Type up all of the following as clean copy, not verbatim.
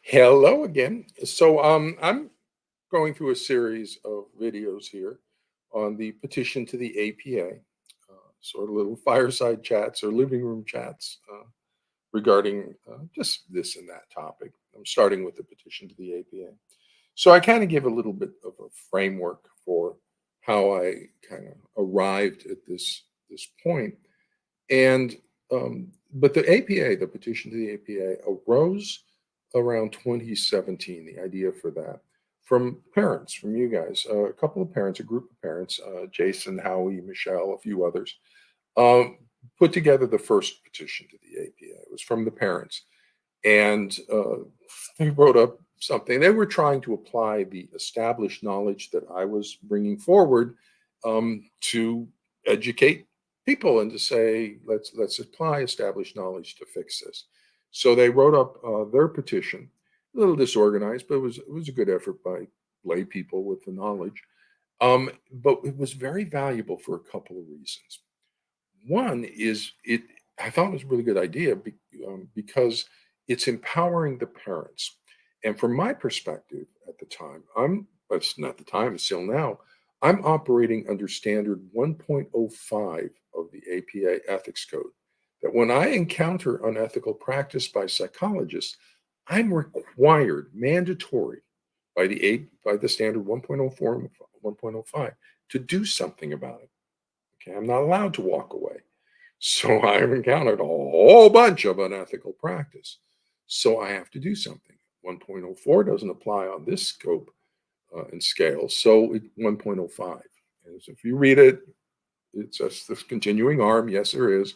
Hello again. I'm going through a series of videos here on the petition to the APA, sort of little fireside chats or living room chats regarding just this and that topic. I'm starting with the petition to the APA. So I kind of give a little bit of a framework for how I kind of arrived at this point. And but the APA, the petition to the APA, arose around 2017. The idea for that from parents, from you guys, a couple of parents, a group of parents, Jason, Howie, Michelle, a few others, um, put together the first petition to the APA. It was from the parents, and they wrote up something. They were trying to apply the established knowledge that I was bringing forward to educate people and to say let's apply established knowledge to fix this. So they wrote up their petition, a little disorganized, but it was a good effort by lay people with the knowledge. But it was very valuable for a couple of reasons. One is it I thought it was a really good idea because it's empowering the parents. And from my perspective at the time, it's not the time, it's still now, I'm operating under standard 1.05 of the APA ethics code. That when I encounter unethical practice by psychologists, I'm required, mandatory by the standard 1.04 and 1.05 to do something about it. Okay, I'm not allowed to walk away. So I've encountered a whole bunch of unethical practice. So I have to do something. 1.04 doesn't apply on this scope and scale. So 1.05. And so if you read it, it's just this continuing arm. Yes, there is.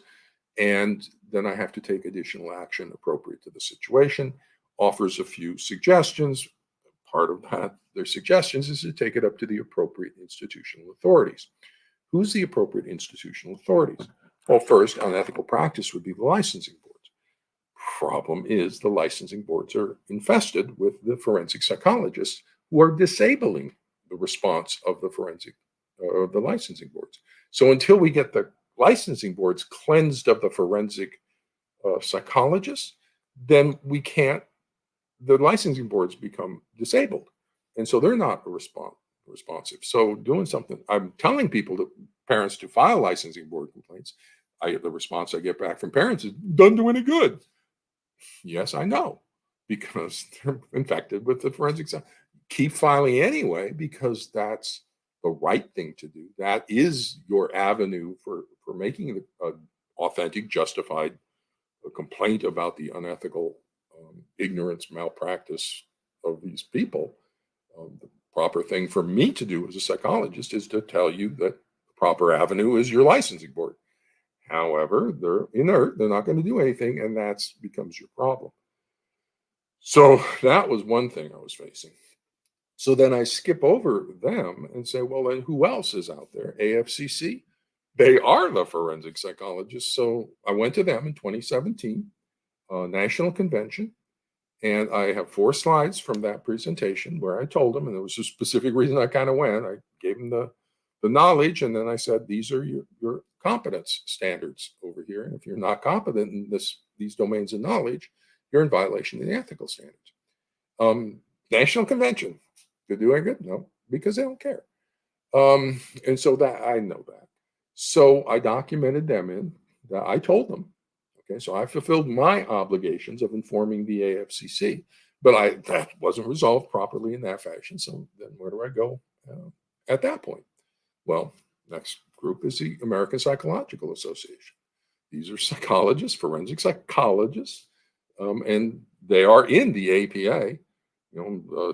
And then I have to take additional action appropriate to the situation. Offers a few suggestions. Part of that, their suggestions is to take it up to the appropriate institutional authorities. Who's the appropriate institutional authorities? Well, first, unethical practice would be the licensing boards. Problem is, the licensing boards are infested with the forensic psychologists who are disabling the response of the licensing boards. So until we get the licensing boards cleansed of the forensic psychologists, then we can't. The licensing boards become disabled, and so they're not responsive. So doing something, I'm telling parents to file licensing board complaints. The response I get back from parents is doesn't do any good. Yes, I know, because they're infected with the forensic side. Keep filing anyway, because that's the right thing to do. That is your avenue for making an authentic, justified complaint about the unethical ignorance, malpractice of these people. The proper thing for me to do as a psychologist is to tell you that the proper avenue is your licensing board. However, they're inert, they're not going to do anything, and that becomes your problem. So that was one thing I was facing. So then I skip over them and say, well, then who else is out there? AFCC, they are the forensic psychologists. So I went to them in 2017, national convention, and I have 4 slides from that presentation where I told them, and there was a specific reason I kind of went. I gave them the knowledge, and then I said, these are your competence standards over here. And if you're not competent in these domains of knowledge, you're in violation of the ethical standards. National convention, did they do any good? No, because they don't care. And so that I know that. So I documented them in that I told them. Okay, so I fulfilled my obligations of informing the AFCC, but that wasn't resolved properly in that fashion. So then where do I go at that point? Well, next group is the American Psychological Association. These are psychologists, forensic psychologists, and they are in the APA,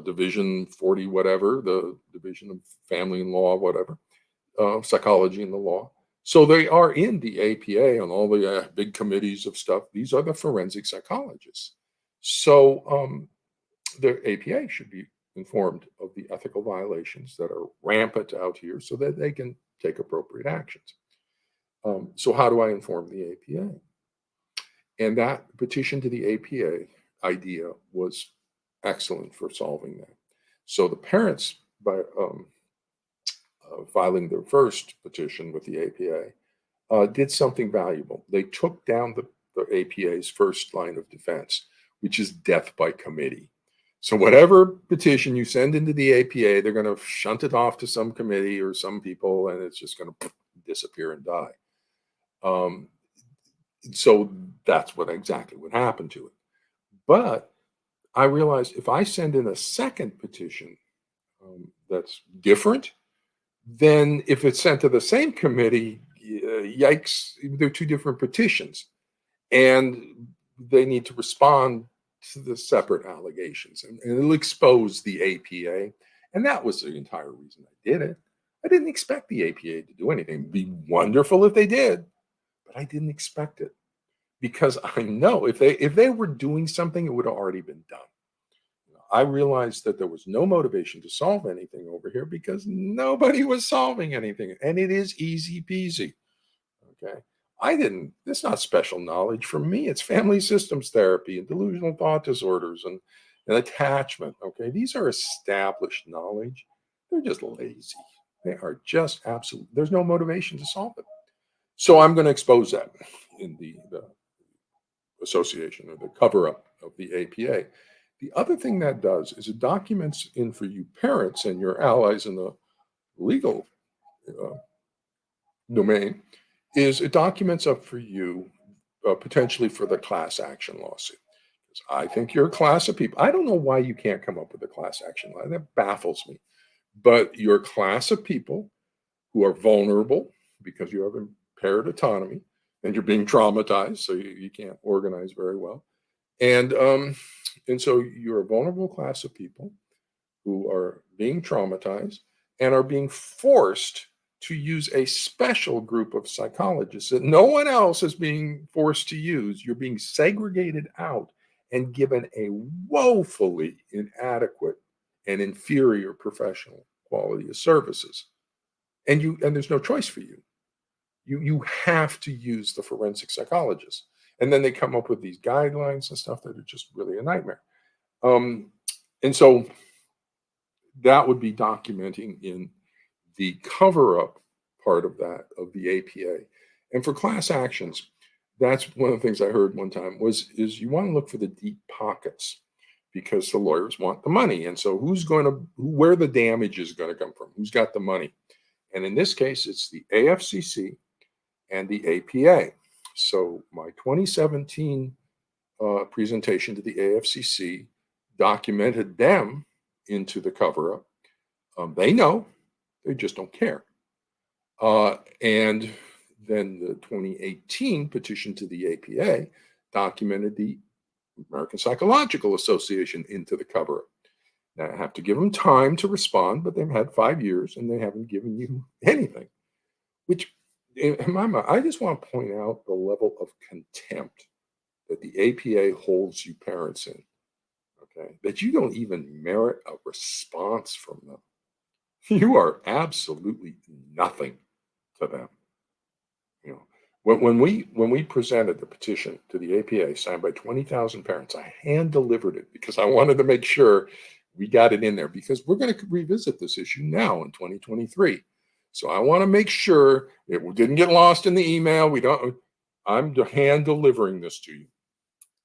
Division 40, whatever, the Division of Family and Law, whatever, Psychology and the Law. So they are in the APA on all the big committees of stuff. These are the forensic psychologists. So the APA should be informed of the ethical violations that are rampant out here so that they can take appropriate actions. So how do I inform the APA? And that petition to the APA idea was excellent for solving that. So the parents, by filing their first petition with the APA, did something valuable. They took down the APA's first line of defense, which is death by committee. So whatever petition you send into the APA, they're going to shunt it off to some committee or some people, and it's just going to disappear and die. Um, so that's exactly what happened to it. But I realized if I send in a second petition that's different, then if it's sent to the same committee, yikes, they're two different petitions, and they need to respond to the separate allegations, and it'll expose the APA. And that was the entire reason I did it. I didn't expect the APA to do anything. It'd be wonderful if they did, but I didn't expect it because I know if they were doing something, it would have already been done. I realized that there was no motivation to solve anything over here because nobody was solving anything, and it is easy peasy. Okay. It's not special knowledge for me. It's family systems therapy and delusional thought disorders and attachment. Okay. These are established knowledge. They're just lazy. They are just absolute. There's no motivation to solve it. So I'm going to expose that in the association or the cover up of the APA. The other thing that does is it documents in for you parents and your allies in the legal domain is it documents up for you potentially for the class action lawsuit. I think you're a class of people. I don't know why you can't come up with a class action law. That baffles me. But you're a class of people who are vulnerable because you have impaired autonomy and you're being traumatized, so you can't organize very well. And so you're a vulnerable class of people who are being traumatized and are being forced to use a special group of psychologists that no one else is being forced to use. You're being segregated out and given a woefully inadequate and inferior professional quality of services. And there's no choice for you. You have to use the forensic psychologist. And then they come up with these guidelines and stuff that are just really a nightmare. And so that would be documenting in the cover-up part of that, of the APA. And for class actions, that's one of the things I heard one time is you want to look for the deep pockets because the lawyers want the money. And so where the damage is going to come from? Who's got the money? And in this case, it's the AFCC and the APA. So my 2017 presentation to the AFCC documented them into the cover-up. They know, they just don't care. And then the 2018 petition to the APA documented the American Psychological Association into the cover-up. Now I have to give them time to respond, but they've had 5 years and they haven't given you anything, which in my mind, I just want to point out the level of contempt that the APA holds you parents in, okay? That you don't even merit a response from them. You are absolutely nothing to them. You know, when we presented the petition to the APA signed by 20,000 parents, I hand delivered it because I wanted to make sure we got it in there because we're going to revisit this issue now in 2023. So I want to make sure it didn't get lost in the email. I'm hand delivering this to you.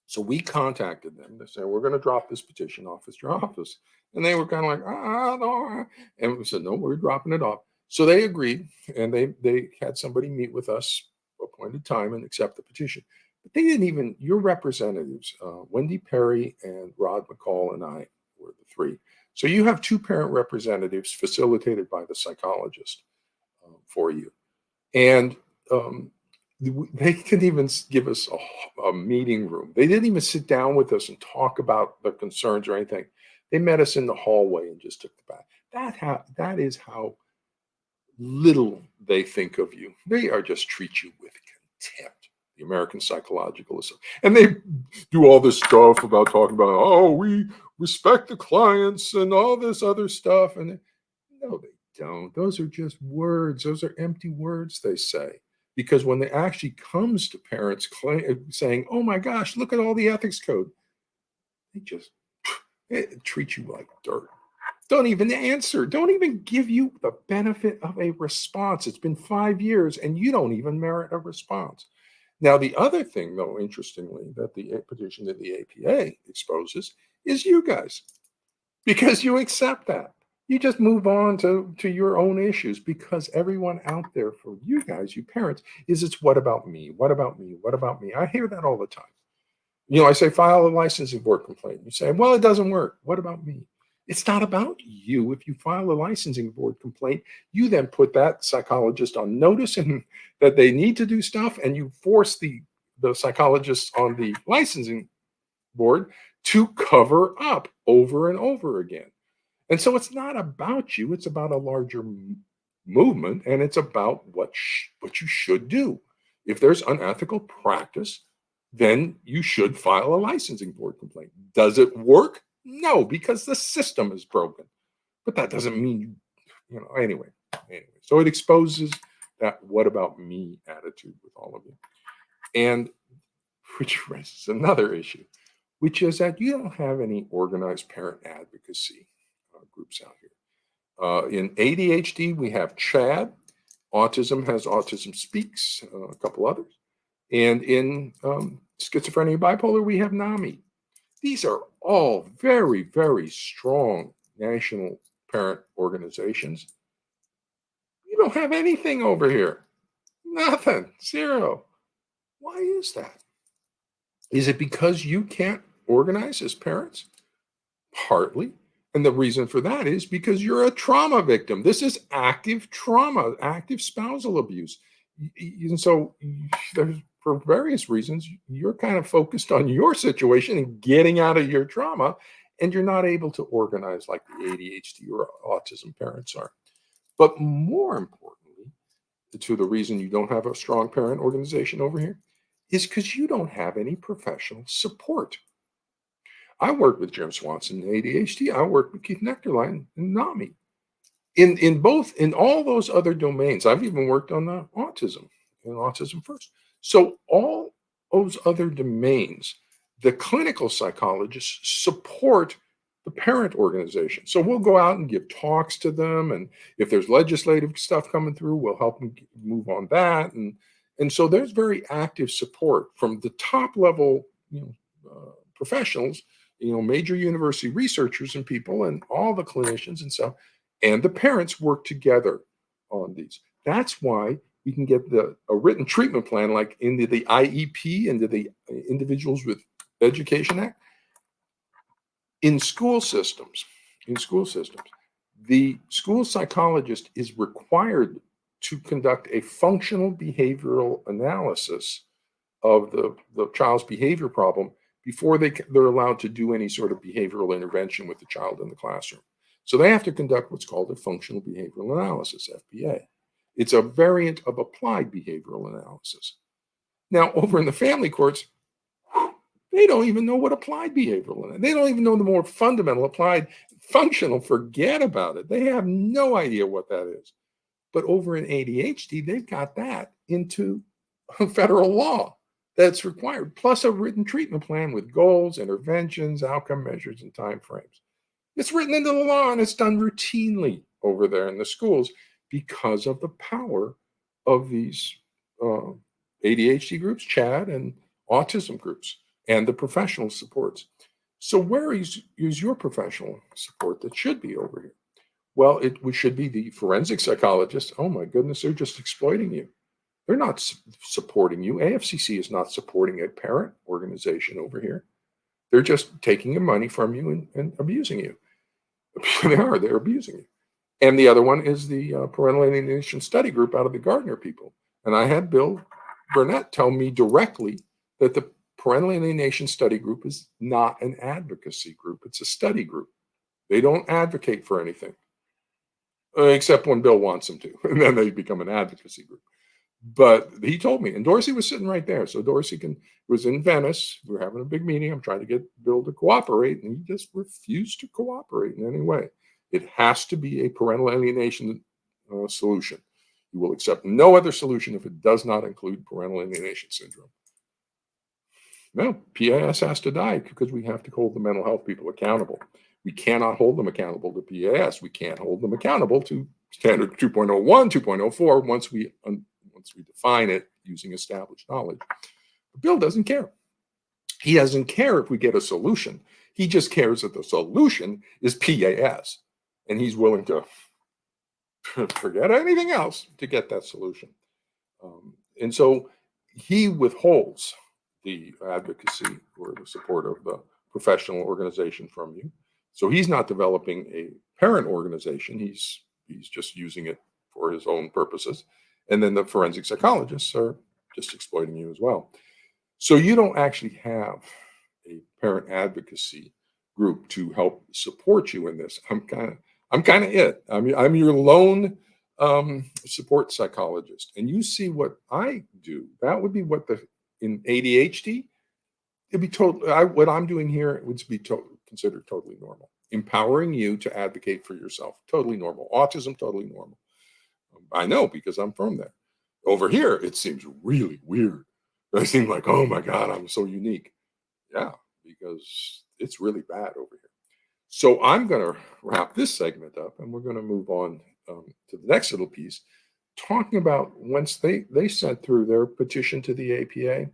So we contacted them. They said, we're going to drop this petition off at your office. And they were kind of like, no. And we said, no, we're dropping it off. So they agreed, and they had somebody meet with us, appointed time, and accept the petition. But they didn't even, your representatives, Wendy Perry and Rod McCall and I were the three. So you have two parent representatives facilitated by the psychologist for you. And they couldn't even give us a meeting room. They didn't even sit down with us and talk about the concerns or anything. They met us in the hallway and just took the bath. That is how little they think of you. They are just treat you with contempt. The American Psychological Association. And they do all this stuff about talking about, oh, we respect the clients and all this other stuff. And no, they don't. Those are just words. Those are empty words they say. Because when it actually comes to parents saying, oh my gosh, look at all the ethics code, they just treat you like dirt. Don't even answer. Don't even give you the benefit of a response. It's been 5 years and you don't even merit a response. Now, the other thing, though, interestingly, that the petition that the APA exposes is you guys. because you accept that. You just move on to your own issues because everyone out there for you guys, you parents, is it's what about me? What about me? What about me? I hear that all the time. I say file a licensing board complaint. You say, well, it doesn't work. What about me? It's not about you. If you file a licensing board complaint, you then put that psychologist on notice and that they need to do stuff, and you force the psychologist on the licensing board to cover up over and over again. And so it's not about you, it's about a larger movement, and it's about what you should do. If there's unethical practice, then you should file a licensing board complaint. Does it work? No, because the system is broken. But that doesn't mean anyway. So it exposes that what about me attitude with all of you. And which raises another issue, which is that you don't have any organized parent advocacy groups out here. In ADHD, we have CHAD. Autism has Autism Speaks, a couple others. And in schizophrenia and bipolar, we have NAMI. These are all very, very strong national parent organizations. You don't have anything over here. Nothing. Zero. Why is that? Is it because you can't organize as parents? Partly. And the reason for that is because you're a trauma victim. This is active trauma, active spousal abuse. And so for various reasons, you're kind of focused on your situation and getting out of your trauma, and you're not able to organize like the ADHD or autism parents are. But more importantly, to the reason you don't have a strong parent organization over here is because you don't have any professional support. I work with Jim Swanson in ADHD. I work with Keith Nectarline in NAMI. In all those other domains, I've even worked on the autism and Autism First. So all those other domains, the clinical psychologists support the parent organization. So we'll go out and give talks to them, and if there's legislative stuff coming through, we'll help them move on that. And so there's very active support from the top level, professionals, major university researchers and people, and all the clinicians and stuff, and the parents work together on these. That's why we can get a written treatment plan, like into the IEP, into the Individuals with Education Act. In school systems, the school psychologist is required to conduct a functional behavioral analysis of the child's behavior problem before they're allowed to do any sort of behavioral intervention with the child in the classroom. So they have to conduct what's called a functional behavioral analysis, FBA. It's a variant of applied behavioral analysis. Now, over in the family courts, they don't even know what applied behavioral is. They don't even know the more fundamental applied functional. Forget about it. They have no idea what that is. But over in ADHD, they've got that into federal law that's required, plus a written treatment plan with goals, interventions, outcome measures, and timeframes. It's written into the law, and it's done routinely over there in the schools because of the power of these ADHD groups, CHAD, and autism groups, and the professional supports. So where is your professional support that should be over here? Well, it should be the forensic psychologists. Oh my goodness, they're just exploiting you. They're not supporting you. AFCC is not supporting a parent organization over here. They're just taking your money from you and abusing you. They're abusing you. And the other one is the Parental Alienation Study Group out of the Gardner people. And I had Bill Burnett tell me directly that the Parental Alienation Study Group is not an advocacy group. It's a study group. They don't advocate for anything, except when Bill wants them to. And then they become an advocacy group. But he told me, and Dorsey was sitting right there. So Dorsey was in Venice. We were having a big meeting. I'm trying to get Bill to cooperate, and he just refused to cooperate in any way. It has to be a parental alienation solution. You will accept no other solution if it does not include parental alienation syndrome. No, PAS has to die because we have to hold the mental health people accountable. We cannot hold them accountable to PAS. We can't hold them accountable to standard 2.01, 2.04 once we define it using established knowledge. The bill doesn't care. He doesn't care if we get a solution. He just cares that the solution is PAS. And he's willing to forget anything else to get that solution. And so he withholds the advocacy or the support of the professional organization from you. So he's not developing a parent organization. He's just using it for his own purposes. And then the forensic psychologists are just exploiting you as well. So you don't actually have a parent advocacy group to help support you in this. I'm kind of it. I'm your lone support psychologist, and you see what I do. That would be what the in ADHD. It'd be total. What I'm doing here would be considered totally normal. Empowering you to advocate for yourself, totally normal. Autism, totally normal. I know because I'm from there. Over here, it seems really weird. I seem like, oh my God, I'm so unique. Yeah, because it's really bad over here. So I'm going to wrap this segment up, and we're going to move on to the next little piece, talking about once they sent through their petition to the APA,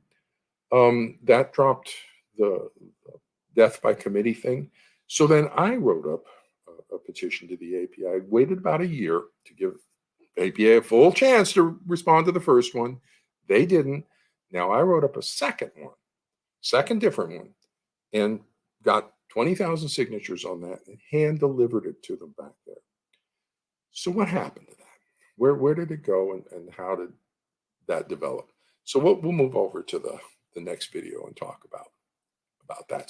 that dropped the death by committee thing. So then I wrote up a petition to the APA. I waited about a year to give APA a full chance to respond to the first one. They didn't. Now I wrote up a second different one, and got 20,000 signatures on that and hand delivered it to them back there. So what happened to that? Where did it go, and how did that develop? So we'll move over to the next video and talk about that.